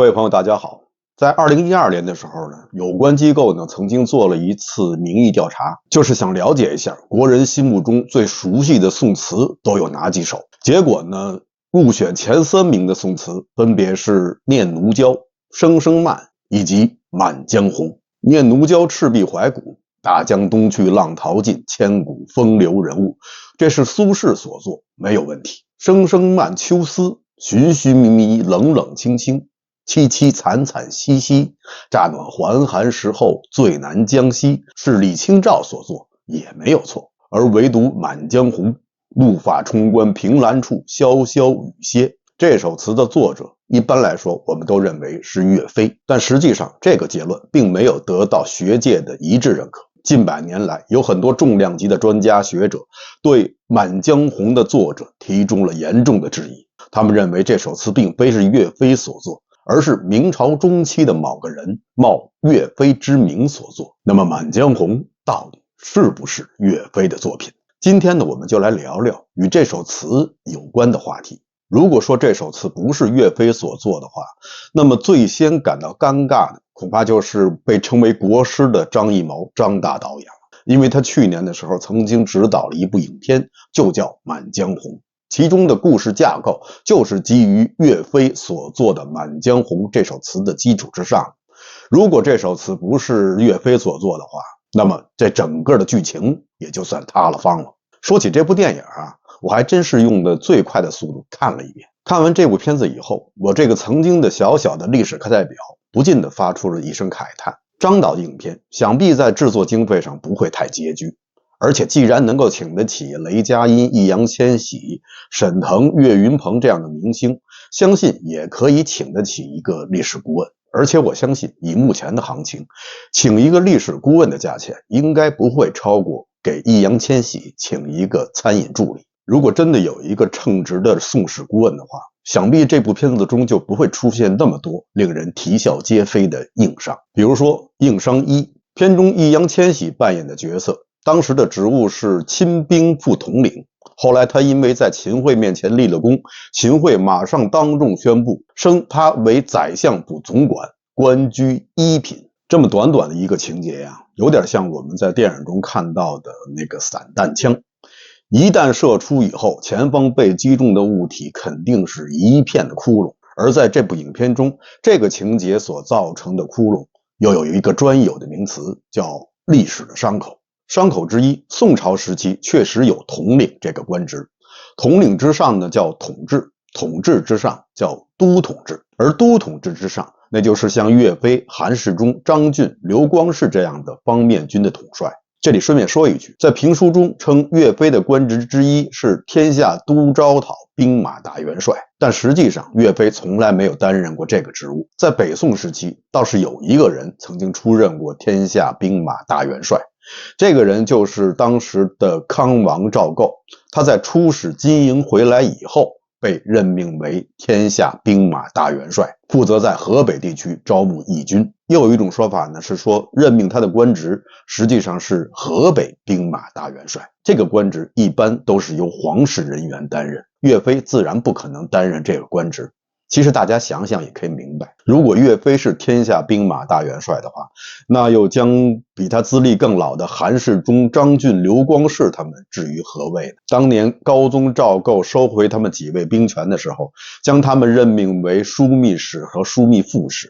各位朋友大家好，在2012年的时候呢，有关机构呢曾经做了一次民意调查，就是想了解一下国人心目中最熟悉的宋词都有哪几首。结果呢，入选前3名的宋词分别是《念奴娇》、《声声慢》以及《满江红》。《念奴娇》赤壁怀古，大江东去浪淘尽，千古风流人物，这是苏轼所作，没有问题。《声声慢》秋思，寻寻觅觅，冷冷清清，凄凄惨惨兮兮，乍暖还寒时候，最难将息，是李清照所作，也没有错。而唯独《满江红》，怒发冲冠凭栏处，潇潇雨歇，这首词的作者一般来说我们都认为是岳飞，但实际上这个结论并没有得到学界的一致认可。近百年来，有很多重量级的专家学者对《满江红》的作者提出了严重的质疑，他们认为这首词并非是岳飞所作，而是明朝中期的某个人冒岳飞之名所作。那么《满江红》到底是不是岳飞的作品？今天呢，我们就来聊聊与这首词有关的话题。如果说这首词不是岳飞所作的话，那么最先感到尴尬的恐怕就是被称为国师的张艺谋张大导演了，因为他去年的时候曾经执导了一部影片，就叫《满江红》，其中的故事架构就是基于岳飞所作的《满江红》这首词的基础之上。如果这首词不是岳飞所作的话，那么这整个的剧情也就算塌了方了。说起这部电影啊，我还真是用的最快的速度看了一遍。看完这部片子以后，我这个曾经的小小的历史课代表不禁地发出了一声慨叹。张导的影片想必在制作经费上不会太拮据，而且既然能够请得起雷佳音、易烊千玺、沈腾、岳云鹏这样的明星，相信也可以请得起一个历史顾问。而且我相信以目前的行情，请一个历史顾问的价钱应该不会超过给易烊千玺请一个餐饮助理。如果真的有一个称职的宋史顾问的话，想必这部片子中就不会出现那么多令人啼笑皆非的硬伤。比如说硬伤一，片中易烊千玺扮演的角色当时的职务是亲兵副统领，后来他因为在秦桧面前立了功，秦桧马上当众宣布升他为宰相府总管，官居一品。这么短短的一个情节呀，有点像我们在电影中看到的那个散弹枪，一旦射出以后，前方被击中的物体肯定是一片的窟窿。而在这部影片中，这个情节所造成的窟窿又有一个专有的名词，叫历史的伤口。伤口之一，宋朝时期确实有统领这个官职，统领之上呢叫统制，统制之上叫都统制，而都统制之上，那就是像岳飞、韩世忠、张俊、刘光世这样的方面军的统帅。这里顺便说一句，在评书中称岳飞的官职之一是天下都招讨兵马大元帅，但实际上岳飞从来没有担任过这个职务。在北宋时期倒是有一个人曾经出任过天下兵马大元帅，这个人就是当时的康王赵构。他在出使金营回来以后被任命为天下兵马大元帅，负责在河北地区招募义军。又有一种说法呢，是说任命他的官职实际上是河北兵马大元帅，这个官职一般都是由皇室人员担任，岳飞自然不可能担任这个官职。其实大家想想也可以明白，如果岳飞是天下兵马大元帅的话，那又将比他资历更老的韩世忠、张俊、刘光世他们置于何位呢？当年高宗赵构收回他们几位兵权的时候，将他们任命为枢密使和枢密副使。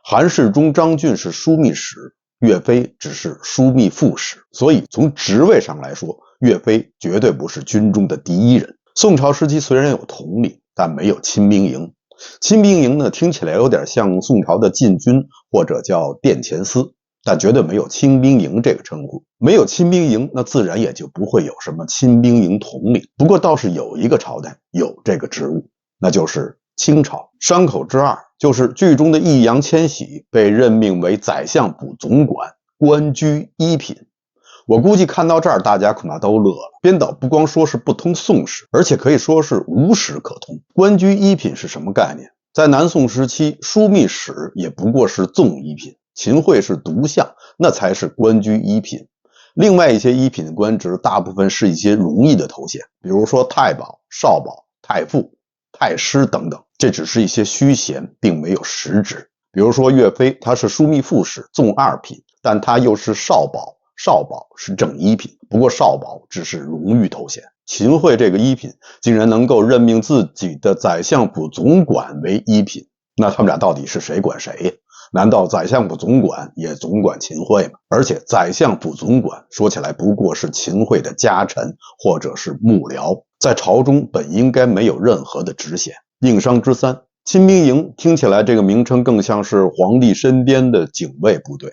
韩世忠、张俊是枢密使，岳飞只是枢密副使，所以从职位上来说，岳飞绝对不是军中的第一人。宋朝时期虽然有统领，但没有亲兵营。亲兵营呢，听起来有点像宋朝的禁军或者叫殿前司，但绝对没有亲兵营这个称呼。没有亲兵营，那自然也就不会有什么亲兵营统领。不过倒是有一个朝代有这个职务，那就是清朝。伤口之二就是剧中的易烊千玺被任命为宰相府总管，官居一品。我估计看到这儿大家恐怕都乐了，编导不光说是不通宋史，而且可以说是无史可通。官居一品是什么概念？在南宋时期，枢密使也不过是纵一品，秦桧是独相，那才是官居一品。另外一些一品的官职大部分是一些荣誉的头衔，比如说太保、少保、太傅。太师等等，这只是一些虚衔，并没有实质。比如说岳飞，他是枢密副使，纵二品，但他又是少保，少保是正一品，不过少保只是荣誉头衔。秦桧这个一品竟然能够任命自己的宰相府总管为一品，那他们俩到底是谁管谁呀？难道宰相府总管也总管秦桧吗？而且宰相府总管说起来不过是秦桧的家臣或者是幕僚，在朝中本应该没有任何的职衔。应商之三，亲兵营听起来这个名称更像是皇帝身边的警卫部队。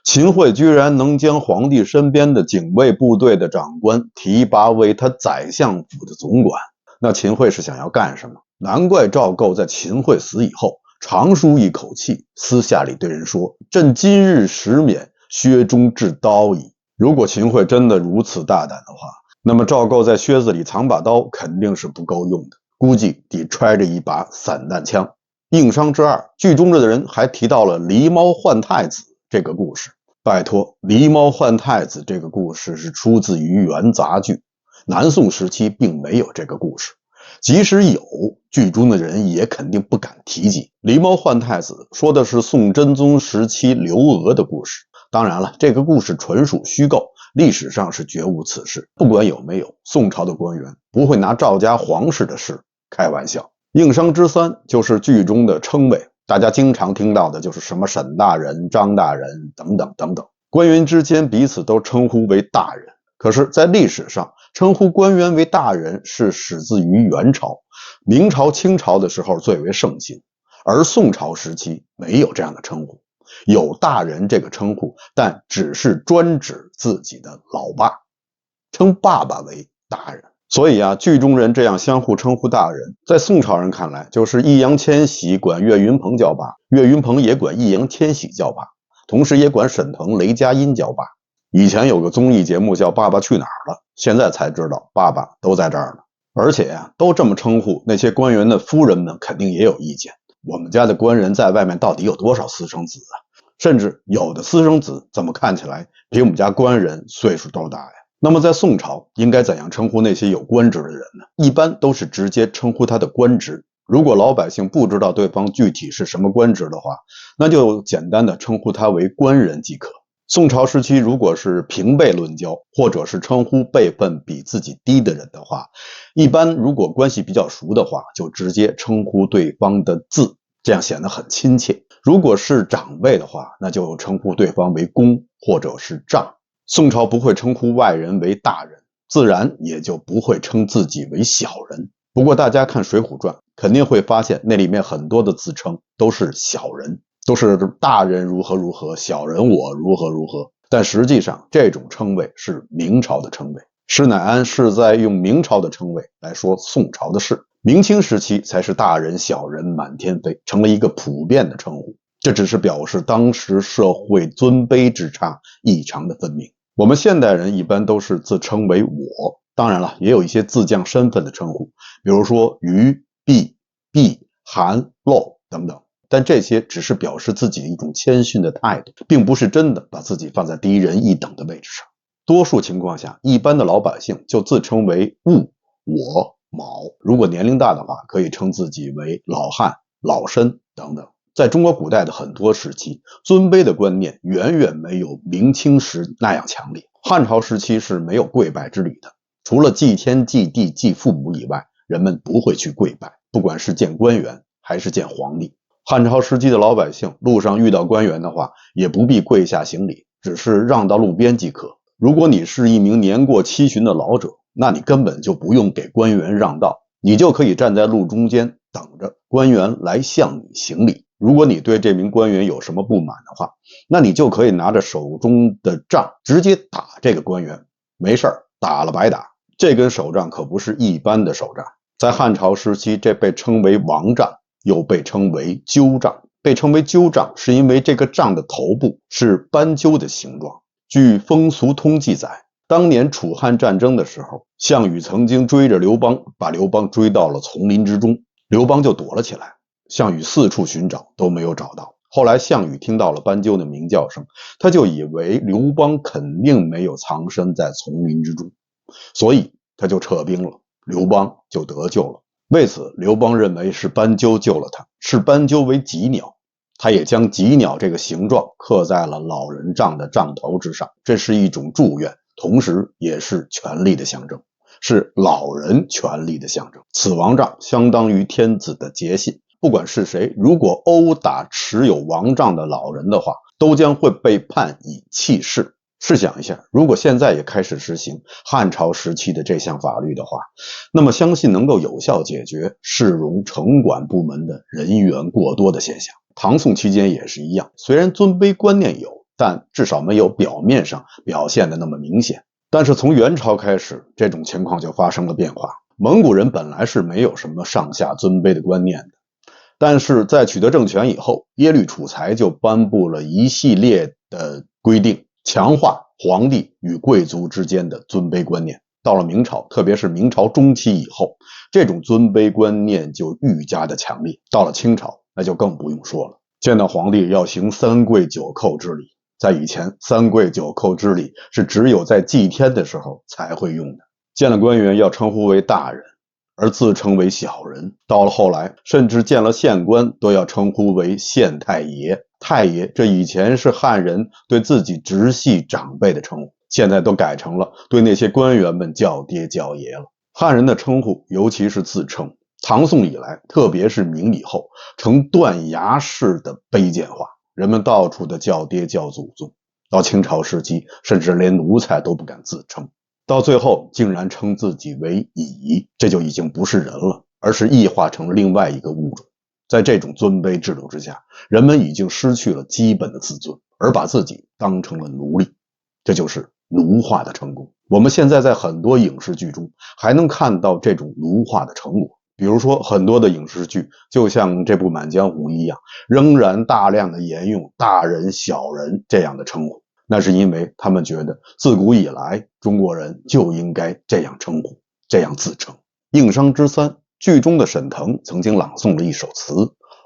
秦桧居然能将皇帝身边的警卫部队的长官提拔为他宰相府的总管，那秦桧是想要干什么？难怪赵构在秦桧死以后长舒一口气，私下里对人说：“朕今日实免薛中至刀矣。”如果秦桧真的如此大胆的话，那么赵构在靴子里藏把刀肯定是不够用的，估计得揣着一把散弹枪。应商之二，剧中的人还提到了狸猫换太子这个故事。拜托，狸猫换太子这个故事是出自于元杂剧，南宋时期并没有这个故事，即使有，剧中的人也肯定不敢提及。狸猫换太子说的是宋真宗时期刘娥的故事，当然了，这个故事纯属虚构，历史上是绝无此事。不管有没有，宋朝的官员不会拿赵家皇室的事开玩笑。应商之三就是剧中的称谓，大家经常听到的就是什么沈大人、张大人等等等等，官员之间彼此都称呼为大人。可是在历史上，称呼官员为大人是始自于元朝，明朝、清朝的时候最为盛行，而宋朝时期没有这样的称呼。有大人这个称呼，但只是专指自己的老爸，称爸爸为大人。所以剧中人这样相互称呼大人，在宋朝人看来就是易烊千玺管岳云鹏叫爸，岳云鹏也管易烊千玺叫爸，同时也管沈腾、雷佳音叫爸。以前有个综艺节目叫《爸爸去哪儿了》，现在才知道爸爸都在这儿呢。而且都这么称呼，那些官员的夫人们肯定也有意见。我们家的官人在外面到底有多少私生子啊？甚至有的私生子怎么看起来比我们家官人岁数都大呀？那么在宋朝应该怎样称呼那些有官职的人呢？一般都是直接称呼他的官职。如果老百姓不知道对方具体是什么官职的话，那就简单的称呼他为官人即可。宋朝时期如果是平辈论交，或者是称呼辈分比自己低的人的话，一般如果关系比较熟的话，就直接称呼对方的字，这样显得很亲切。如果是长辈的话，那就称呼对方为公或者是丈。宋朝不会称呼外人为大人，自然也就不会称自己为小人。不过大家看《水浒传》肯定会发现，那里面很多的自称都是小人，都是大人如何如何，小人我如何如何。但实际上这种称谓是明朝的称谓，施耐庵是在用明朝的称谓来说宋朝的事。明清时期才是大人小人满天飞，成了一个普遍的称呼。这只是表示当时社会尊卑之差异常的分明。我们现代人一般都是自称为我，当然了，也有一些自降身份的称呼，比如说于、毕、毕、韩、陋等等，但这些只是表示自己一种谦逊的态度，并不是真的把自己放在低人一等的位置上。多数情况下，一般的老百姓就自称为物、我、卯，如果年龄大的话，可以称自己为老汉、老身等等。在中国古代的很多时期，尊卑的观念远远没有明清时那样强烈。汉朝时期是没有跪拜之礼的，除了祭天、祭地、祭父母以外，人们不会去跪拜，不管是见官员还是见皇帝。汉朝时期的老百姓路上遇到官员的话，也不必跪下行礼，只是让到路边即可。如果你是一名年过七旬的老者，那你根本就不用给官员让道，你就可以站在路中间等着官员来向你行礼。如果你对这名官员有什么不满的话，那你就可以拿着手中的杖直接打这个官员，没事儿，打了白打。这根手杖可不是一般的手杖，在汉朝时期这被称为王杖，又被称为鸠杖。被称为鸠杖是因为这个杖的头部是斑鸠的形状。据风俗通记载，当年楚汉战争的时候，项羽曾经追着刘邦，把刘邦追到了丛林之中，刘邦就躲了起来。项羽四处寻找都没有找到，后来项羽听到了斑鸠的鸣叫声，他就以为刘邦肯定没有藏身在丛林之中，所以他就撤兵了，刘邦就得救了。为此，刘邦认为是斑鸠救了他，视斑鸠为吉鸟。他也将吉鸟这个形状刻在了老人杖的杖头之上，这是一种祝愿，同时也是权力的象征，是老人权力的象征。此王杖相当于天子的节信，不管是谁，如果殴打持有王杖的老人的话，都将会被判以弃市。试想一下，如果现在也开始实行汉朝时期的这项法律的话，那么相信能够有效解决市容城管部门的人员过多的现象。唐宋期间也是一样，虽然尊卑观念有，但至少没有表面上表现的那么明显。但是从元朝开始，这种情况就发生了变化。蒙古人本来是没有什么上下尊卑的观念的，但是在取得政权以后，耶律楚材就颁布了一系列的规定，强化皇帝与贵族之间的尊卑观念。到了明朝，特别是明朝中期以后，这种尊卑观念就愈加的强烈。到了清朝，那就更不用说了。见到皇帝要行三跪九叩之礼，在以前，三跪九叩之礼是只有在祭天的时候才会用的。见了官员要称呼为大人，而自称为小人。到了后来，甚至见了县官都要称呼为县太爷。太爷，这以前是汉人对自己直系长辈的称呼，现在都改成了对那些官员们叫爹叫爷了。汉人的称呼，尤其是自称，唐宋以来，特别是明以后，呈断崖式的卑贱化，人们到处的叫爹叫祖宗。到清朝时期，甚至连奴才都不敢自称，到最后竟然称自己为蚁，这就已经不是人了，而是异化成了另外一个物种。在这种尊卑制度之下，人们已经失去了基本的自尊，而把自己当成了奴隶，这就是奴化的成功。我们现在在很多影视剧中还能看到这种奴化的成果，比如说很多的影视剧就像这部《满江红》一样，仍然大量的沿用大人小人这样的称呼，那是因为他们觉得自古以来中国人就应该这样称呼，这样自称。应商之三剧中的沈腾曾经朗诵了一首词，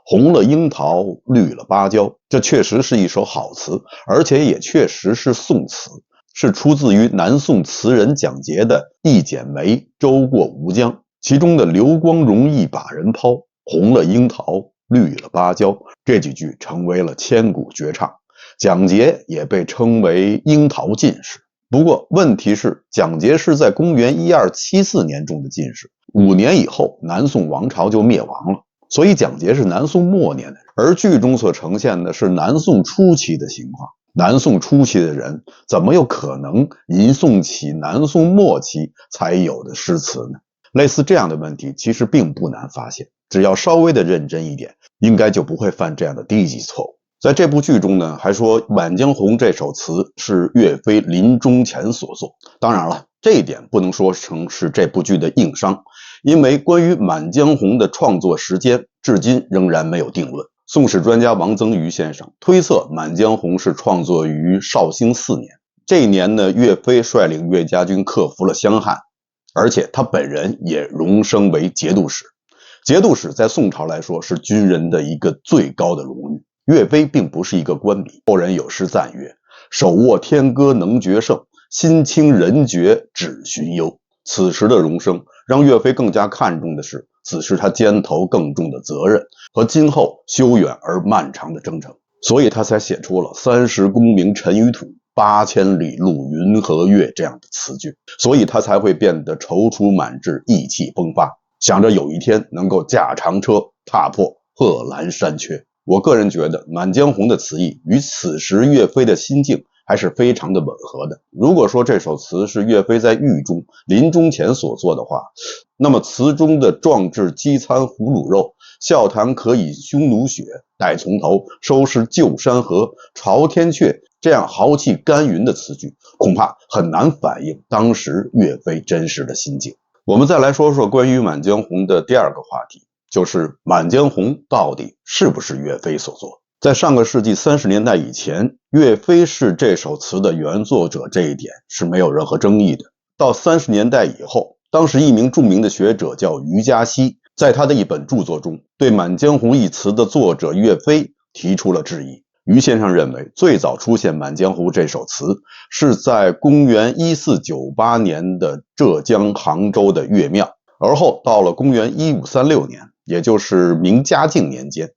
红了樱桃，绿了芭蕉，这确实是一首好词，而且也确实是宋词，是出自于南宋词人蒋捷的《一剪梅，舟过吴江》，其中的流光容易把人抛，红了樱桃，绿了芭蕉，这几句成为了千古绝唱。蒋捷也被称为樱桃进士。不过问题是，蒋捷是在公元1274年中的进士，5年以后南宋王朝就灭亡了，所以蒋捷是南宋末年的人，而剧中所呈现的是南宋初期的情况。南宋初期的人怎么有可能吟诵起南宋末期才有的诗词呢？类似这样的问题其实并不难发现，只要稍微的认真一点，应该就不会犯这样的低级错误。在这部剧中呢，还说《满江红》这首词是岳飞临终前所作。当然了，这一点不能说成是这部剧的硬伤，因为关于《满江红》的创作时间至今仍然没有定论。宋史专家王增瑜先生推测，《满江红》是创作于绍兴4年。这一年呢，岳飞率领岳家军克服了襄汉，而且他本人也荣升为节度使。节度使在宋朝来说是军人的一个最高的荣誉。岳飞并不是一个官迷，后人有诗赞曰：手握天歌能决胜，心清人绝只寻忧。此时的荣升让岳飞更加看重的是此时他肩头更重的责任和今后修远而漫长的征程，所以他才写出了30功名尘与土，8000里路云和月这样的词句，所以他才会变得踌躇满志，意气风发，想着有一天能够驾长车踏破贺兰山缺。我个人觉得《满江红》的词意与此时岳飞的心境还是非常的吻合的。如果说这首词是岳飞在狱中临终前所作的话，那么词中的壮志饥餐胡虏肉，笑谈可以匈奴血，待从头收拾旧山河，朝天阙这样豪气干云的词句，恐怕很难反映当时岳飞真实的心境。我们再来说说关于《满江红》的第二个话题，就是《满江红》到底是不是岳飞所作？在上个世纪30年代以前，岳飞是这首词的原作者，这一点是没有任何争议的。到30年代以后，当时一名著名的学者叫于嘉熙，在他的一本著作中，对《满江红》一词的作者岳飞提出了质疑。于先生认为，最早出现《满江红》这首词是在公元1498年的浙江杭州的岳庙。而后到了公元1536年，也就是明嘉靖年间，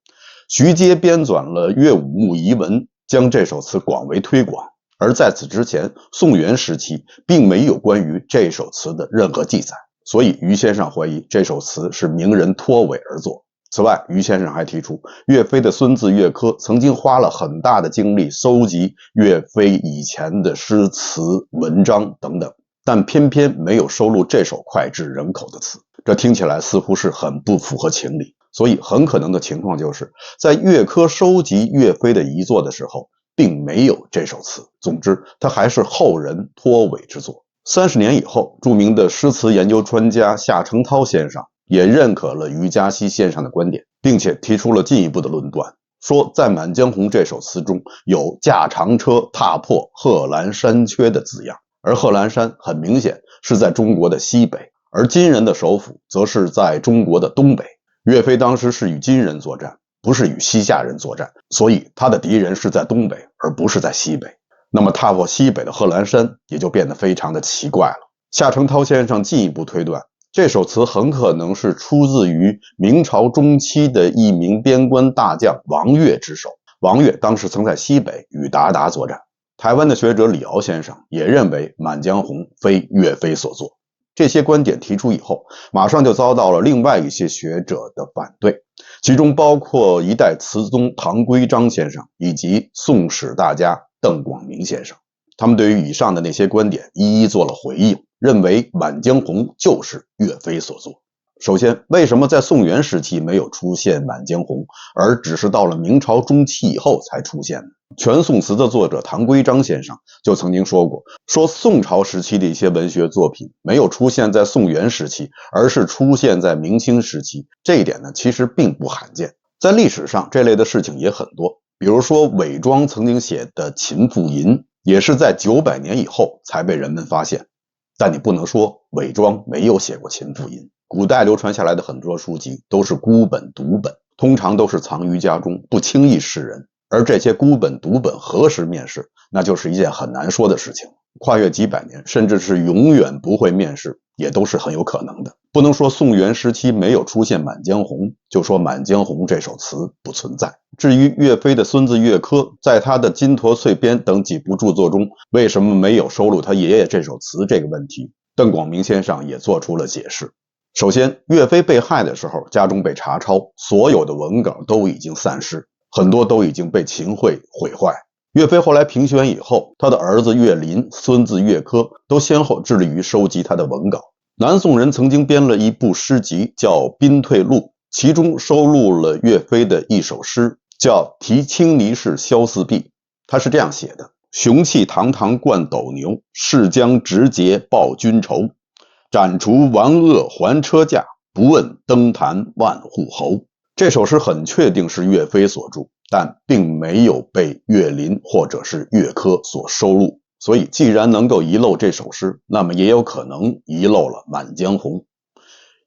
徐阶编纂了《岳武穆遗文》，将这首词广为推广。而在此之前，宋元时期并没有关于这首词的任何记载，所以于先生怀疑这首词是名人托伪而作。此外，于先生还提出，岳飞的孙子岳珂曾经花了很大的精力搜集岳飞以前的诗词、文章等等，但偏偏没有收录这首脍炙人口的词，这听起来似乎是很不符合情理。所以很可能的情况就是，在岳珂收集岳飞的遗作的时候，并没有这首词。总之，它还是后人托伪之作。30年以后，著名的诗词研究专家夏承焘先生也认可了于嘉熙先生的观点，并且提出了进一步的论断，说在《满江红》这首词中有驾长车踏破贺兰山缺的字样，而贺兰山很明显是在中国的西北，而金人的首府则是在中国的东北。岳飞当时是与金人作战，不是与西夏人作战，所以他的敌人是在东北，而不是在西北。那么踏破西北的贺兰山也就变得非常的奇怪了。夏承焘先生进一步推断，这首词很可能是出自于明朝中期的一名边关大将王岳之手。王岳当时曾在西北与鞑靼作战。台湾的学者李敖先生也认为《满江红》非岳飞所作。这些观点提出以后，马上就遭到了另外一些学者的反对，其中包括一代词宗唐圭章先生以及宋史大家邓广明先生。他们对于以上的那些观点一一做了回应，认为《满江红》就是岳飞所作。首先，为什么在宋元时期没有出现《满江红》，而只是到了明朝中期以后才出现呢？全宋词的作者唐圭章先生就曾经说过，说宋朝时期的一些文学作品没有出现在宋元时期，而是出现在明清时期。这一点呢，其实并不罕见。在历史上，这类的事情也很多。比如说，韦庄曾经写的《秦妇吟》，也是在900年以后才被人们发现。但你不能说韦庄没有写过《秦妇吟》。古代流传下来的很多书籍都是孤本独本，通常都是藏于家中，不轻易示人。而这些孤本独本何时面世，那就是一件很难说的事情。跨越几百年，甚至是永远不会面世，也都是很有可能的。不能说宋元时期没有出现《满江红》，就说《满江红》这首词不存在。至于岳飞的孙子岳珂，在他的《金陀翠编》等几部著作中，为什么没有收录他爷爷这首词这个问题，邓广明先生也做出了解释。首先，岳飞被害的时候，家中被查抄，所有的文稿都已经散失，很多都已经被秦桧毁坏。岳飞后来平旋以后，他的儿子岳林、孙子岳珂都先后致力于收集他的文稿。南宋人曾经编了一部诗集叫《宾退录》，其中收录了岳飞的一首诗，叫《题青泥氏萧四壁》。他是这样写的：雄气堂堂冠斗牛，誓将直节报君仇。斩除顽恶还车驾，不问登坛万户侯。这首诗很确定是岳飞所著，但并没有被岳林或者是岳珂所收录。所以既然能够遗漏这首诗，那么也有可能遗漏了《满江红》。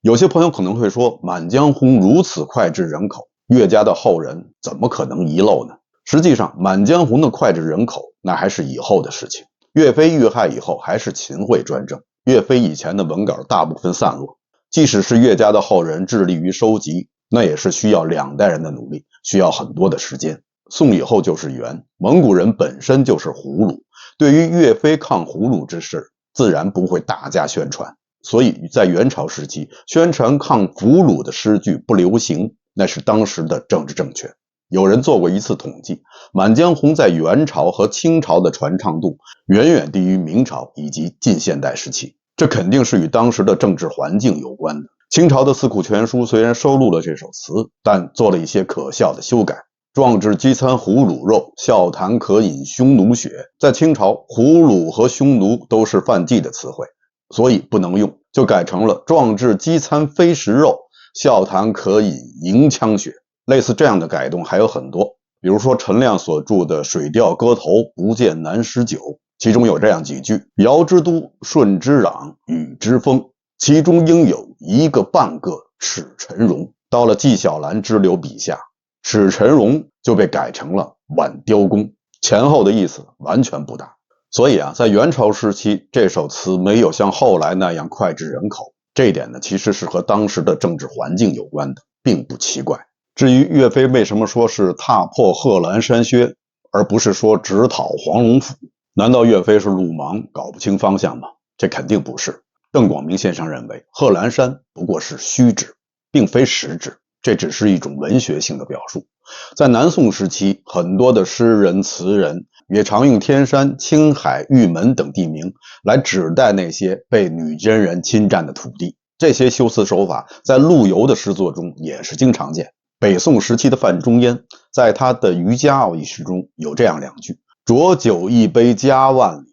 有些朋友可能会说，《满江红》如此脍炙人口，岳家的后人怎么可能遗漏呢？实际上，《满江红》的脍炙人口那还是以后的事情。岳飞遇害以后，还是秦桧专政。岳飞以前的文稿大部分散落，即使是岳家的后人致力于收集，那也是需要2代人的努力，需要很多的时间。宋以后就是元，蒙古人本身就是胡虏，对于岳飞抗胡虏之事，自然不会大加宣传。所以在元朝时期，宣传抗俘虏的诗句不流行，那是当时的政治正确。有人做过一次统计，《满江红》在元朝和清朝的传唱度远远低于明朝以及近现代时期，这肯定是与当时的政治环境有关的。清朝的《四库全书》虽然收录了这首词，但做了一些可笑的修改。壮志饥餐胡虏肉，笑谈渴饮匈奴血。在清朝，胡虏和匈奴都是犯忌的词汇，所以不能用，就改成了壮志饥餐非食肉，笑谈渴饮迎枪血。类似这样的改动还有很多，比如说陈亮所著的《水调歌头·不见南十九》，其中有这样几句：尧之都，舜之壤，禹之风，其中应有一个半个齿陈荣。到了纪晓岚之流笔下，齿陈荣就被改成了挽雕公，前后的意思完全不大。所以在元朝时期，这首词没有像后来那样脍炙人口，这一点呢，其实是和当时的政治环境有关的，并不奇怪。至于岳飞为什么说是踏破贺兰山靴，而不是说直讨黄龙府，难道岳飞是路盲，搞不清方向吗？这肯定不是。邓广明先生认为，贺兰山不过是虚指，并非实指，这只是一种文学性的表述。在南宋时期，很多的诗人、词人也常用天山、青海、玉门等地名来指代那些被女真人侵占的土地。这些修辞手法在陆游的诗作中也是经常见。北宋时期的范仲淹在他的《渔家傲》一诗中有这样两句：浊酒一杯家万里，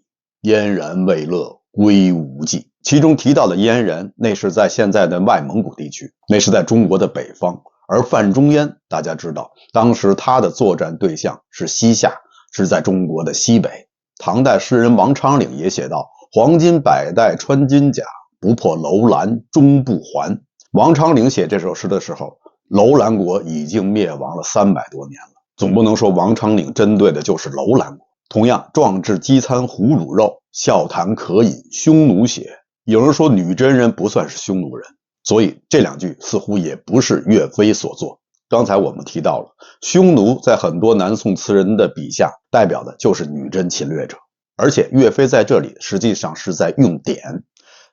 燕然未勒归无计。其中提到的燕然，那是在现在的外蒙古地区，那是在中国的北方。而范仲淹大家知道，当时他的作战对象是西夏，是在中国的西北。唐代诗人王昌龄也写道：黄金百代穿金甲，不破楼兰终不还。王昌龄写这首诗的时候，楼兰国已经灭亡了300多年了，总不能说王昌龄针对的就是楼兰国。同样，壮志饥餐胡虏肉，笑谈渴饮匈奴血。有人说女真人不算是匈奴人，所以这两句似乎也不是岳飞所作。刚才我们提到了，匈奴在很多南宋词人的笔下代表的就是女真侵略者，而且岳飞在这里实际上是在用典。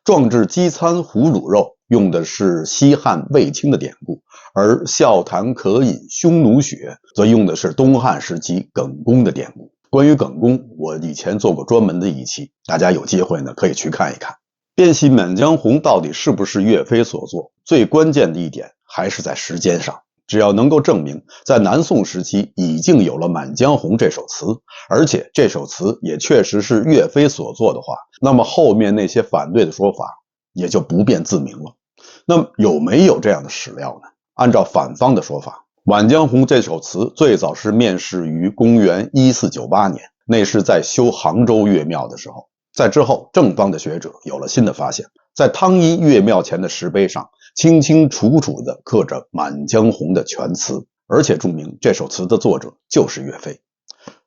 壮志饥餐胡虏肉用的是西汉卫青的典故，而笑谈渴饮匈奴血则用的是东汉时期耿恭的典故。关于耿恭，我以前做过专门的一期，大家有机会呢可以去看一看。编写《满江红》到底是不是岳飞所作，最关键的一点还是在时间上。只要能够证明在南宋时期已经有了《满江红》这首词，而且这首词也确实是岳飞所作的话，那么后面那些反对的说法也就不辩自明了。那么有没有这样的史料呢？按照反方的说法，《满江红》这首词最早是面世于公元1498年，那是在修杭州岳庙的时候。在之后，正方的学者有了新的发现，在汤阴岳庙前的石碑上清清楚楚地刻着《满江红》的全词，而且注明这首词的作者就是岳飞。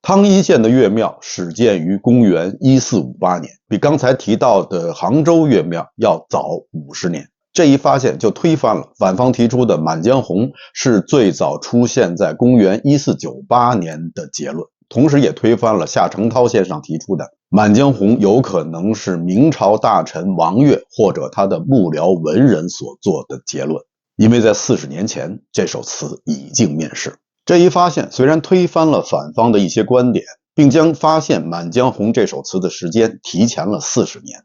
汤阴县的岳庙始建于公元1458年，比刚才提到的杭州岳庙要早50年。这一发现就推翻了反方提出的《满江红》是最早出现在公元1498年的结论，同时也推翻了夏承焘先生提出的《满江红》有可能是明朝大臣王悦或者他的幕僚文人所做的结论，因为在40年前这首词已经面世。这一发现虽然推翻了反方的一些观点，并将发现《满江红》这首词的时间提前了40年，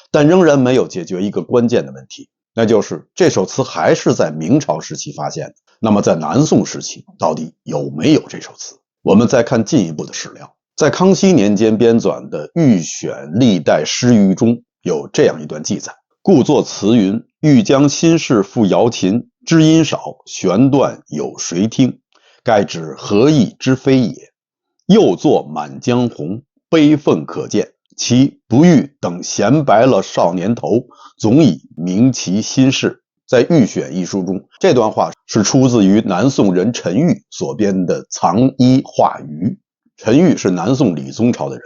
但仍然没有解决一个关键的问题，那就是这首词还是在明朝时期发现的，那么在南宋时期到底有没有这首词？我们再看进一步的史料，在康熙年间编纂的《御选历代诗语》中有这样一段记载：故作词云，欲将心事付瑶琴，知音少，弦断有谁听？盖指何意之非也。又作满江红，悲愤可见，其不欲等闲白了少年头，总以明其心事。在《御选》一书中，这段话是出自于南宋人陈玉所编的《藏医话语》。陈玉是南宋理宗朝的人，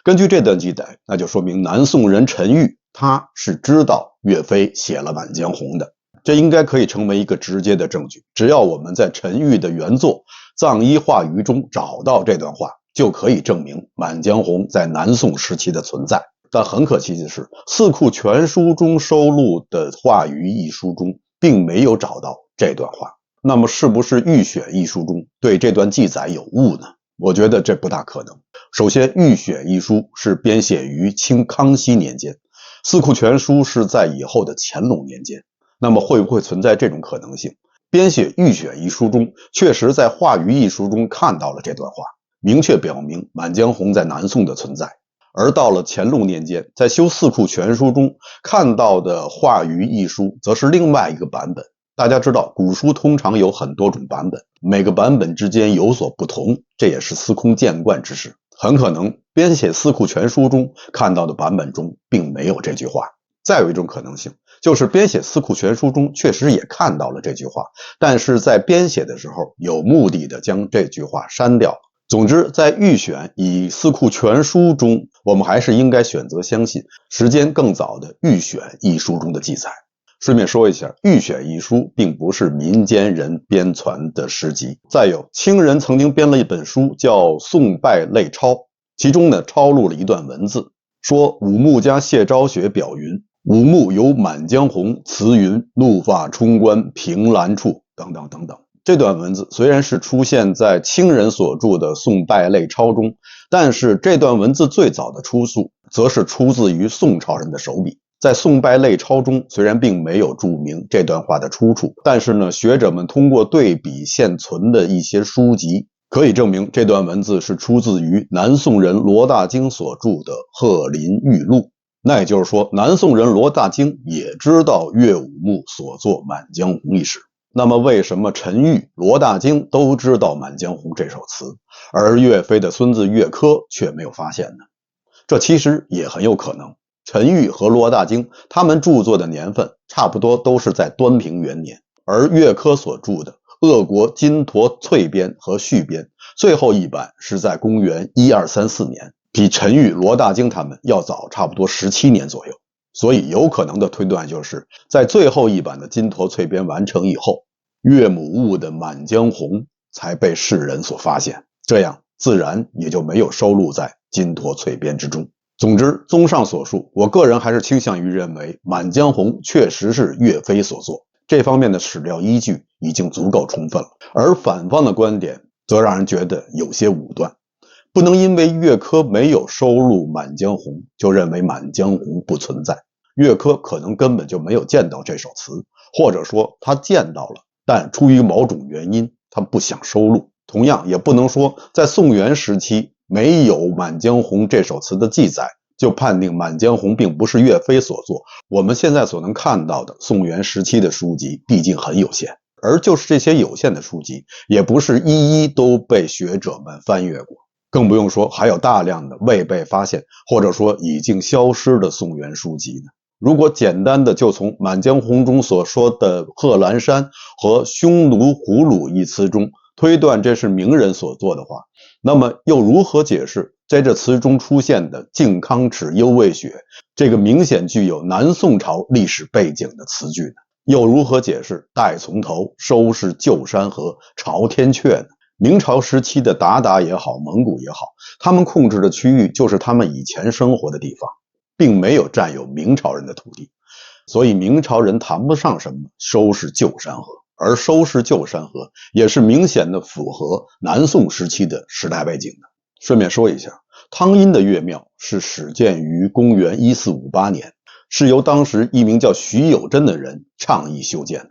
根据这段记载，那就说明南宋人陈玉他是知道岳飞写了《满江红》的，这应该可以成为一个直接的证据。只要我们在陈玉的原作《藏医话语》中找到这段话，就可以证明《满江红》在南宋时期的存在。但很可惜的是，《四库全书》中收录的《话语》一书中并没有找到这段话。那么是不是《御选》一书中对这段记载有误呢？我觉得这不大可能。首先，《御选》一书是编写于清康熙年间，《四库全书》是在以后的乾隆年间。那么会不会存在这种可能性？编写《御选》一书中确实在《话语》一书中看到了这段话，明确表明《满江红》在南宋的存在。而到了乾隆年间，在修《四库全书》中看到的《话语》一书则是另外一个版本。大家知道，古书通常有很多种版本，每个版本之间有所不同，这也是司空见惯之事。很可能编写《四库全书》中看到的版本中并没有这句话。再有一种可能性，就是编写《四库全书》中确实也看到了这句话，但是在编写的时候有目的的将这句话删掉了。总之，在御选以《四库全书》中，我们还是应该选择相信时间更早的《御选》一书中的记载。顺便说一下，《玉选》一书并不是民间人编纂的诗集。再有，清人曾经编了一本书叫《宋拜类钞》，其中呢抄录了一段文字，说武穆家谢昭雪表云：武穆有满江红，词云怒发冲冠凭栏处等等等等。这段文字虽然是出现在清人所著的《宋拜类钞》中，但是这段文字最早的出处则是出自于宋朝人的手笔。在《宋拜类钞》中，虽然并没有注明这段话的出处，但是呢，学者们通过对比现存的一些书籍，可以证明这段文字是出自于南宋人罗大经所著的《鹤林玉录》。那也就是说，南宋人罗大经也知道岳武穆所作《满江红》一事。那么为什么陈玉、罗大经都知道《满江红》这首词，而岳飞的孙子岳珂却没有发现呢？这其实也很有可能。陈玉和罗大经他们著作的年份差不多都是在端平元年，而岳珂所著的《鄂国金陀粹编》和续编最后一版是在公元1234年，比陈玉、罗大经他们要早差不多17年左右。所以有可能的推断就是，在最后一版的金陀粹编完成以后，岳母误的《满江红》才被世人所发现，这样自然也就没有收录在金陀粹编之中。总之，综上所述，我个人还是倾向于认为《满江红》确实是岳飞所作，这方面的史料依据已经足够充分了。而反方的观点则让人觉得有些武断，不能因为岳珂没有收录《满江红》就认为《满江红》不存在。岳珂可能根本就没有见到这首词，或者说他见到了，但出于某种原因他不想收录。同样也不能说在宋元时期没有《满江红》这首词的记载，就判定《满江红》并不是岳飞所作。我们现在所能看到的宋元时期的书籍毕竟很有限，而就是这些有限的书籍，也不是一一都被学者们翻阅过，更不用说还有大量的未被发现或者说已经消失的宋元书籍呢。如果简单的就从《满江红》中所说的贺兰山和匈奴胡虏一词中推断这是名人所作的话，那么又如何解释在这词中出现的靖康耻忧未雪这个明显具有南宋朝历史背景的词句呢？又如何解释待从头，收拾旧山河，朝天阙呢？明朝时期的鞑靼也好，蒙古也好，他们控制的区域就是他们以前生活的地方，并没有占有明朝人的土地，所以明朝人谈不上什么收拾旧山河，而收拾旧山河也是明显的符合南宋时期的时代背景的。顺便说一下，汤阴的岳庙是始建于公元1458年，是由当时一名叫徐有贞的人倡议修建的。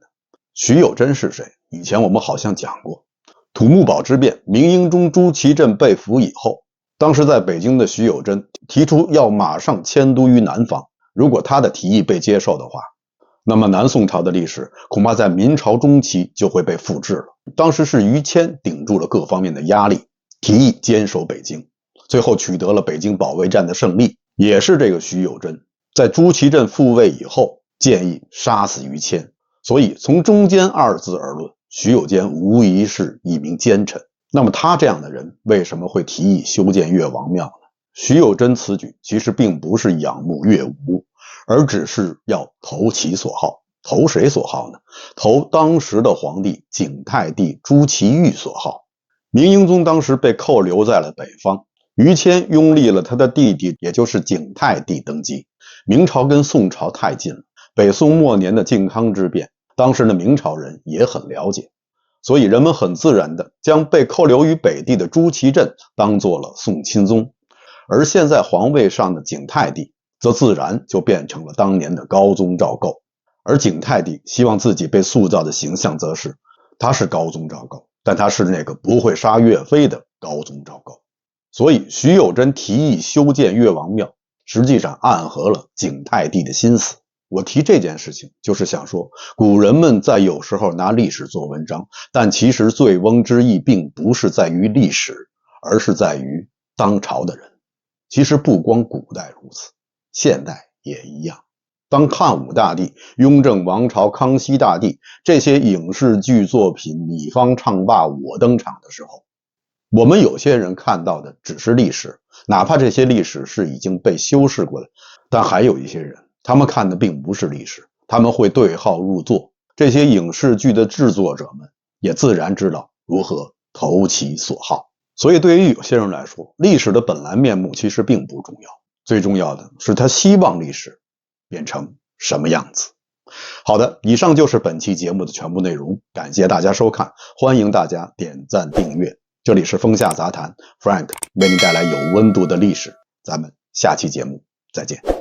徐有贞是谁？以前我们好像讲过。土木堡之变，明英宗朱祁镇被俘以后，当时在北京的徐有贞提出要马上迁都于南方，如果他的提议被接受的话，那么南宋朝的历史恐怕在明朝中期就会被复制了。当时是于谦顶住了各方面的压力，提议坚守北京，最后取得了北京保卫战的胜利。也是这个徐有贞在朱祁镇复位以后建议杀死于谦，所以从中间二字而论，徐有贞无疑是一名奸臣。那么他这样的人为什么会提议修建岳王庙呢？徐有贞此举其实并不是仰慕岳武穆，而只是要投其所好。投谁所好呢？投当时的皇帝景泰帝朱祁钰所好。明英宗当时被扣留在了北方，于谦拥立了他的弟弟，也就是景泰帝登基。明朝跟宋朝太近了，北宋末年的靖康之变，当时的明朝人也很了解，所以人们很自然地将被扣留于北地的朱祁镇当做了宋钦宗，而现在皇位上的景泰帝则自然就变成了当年的高宗赵构。而景泰帝希望自己被塑造的形象则是他是高宗赵构，但他是那个不会杀岳飞的高宗赵构。所以徐有贞提议修建岳王庙，实际上暗合了景泰帝的心思。我提这件事情就是想说，古人们在有时候拿历史做文章，但其实醉翁之意并不是在于历史，而是在于当朝的人。其实不光古代如此，现代也一样。当汉武大帝、雍正王朝、康熙大帝这些影视剧作品你方唱罢我登场的时候，我们有些人看到的只是历史，哪怕这些历史是已经被修饰过的，但还有一些人他们看的并不是历史，他们会对号入座，这些影视剧的制作者们也自然知道如何投其所好。所以对于有些人来说，历史的本来面目其实并不重要，最重要的是他希望历史变成什么样子。好的，以上就是本期节目的全部内容，感谢大家收看，欢迎大家点赞订阅。这里是风下杂谈 ，Frank 为您带来有温度的历史，咱们下期节目再见。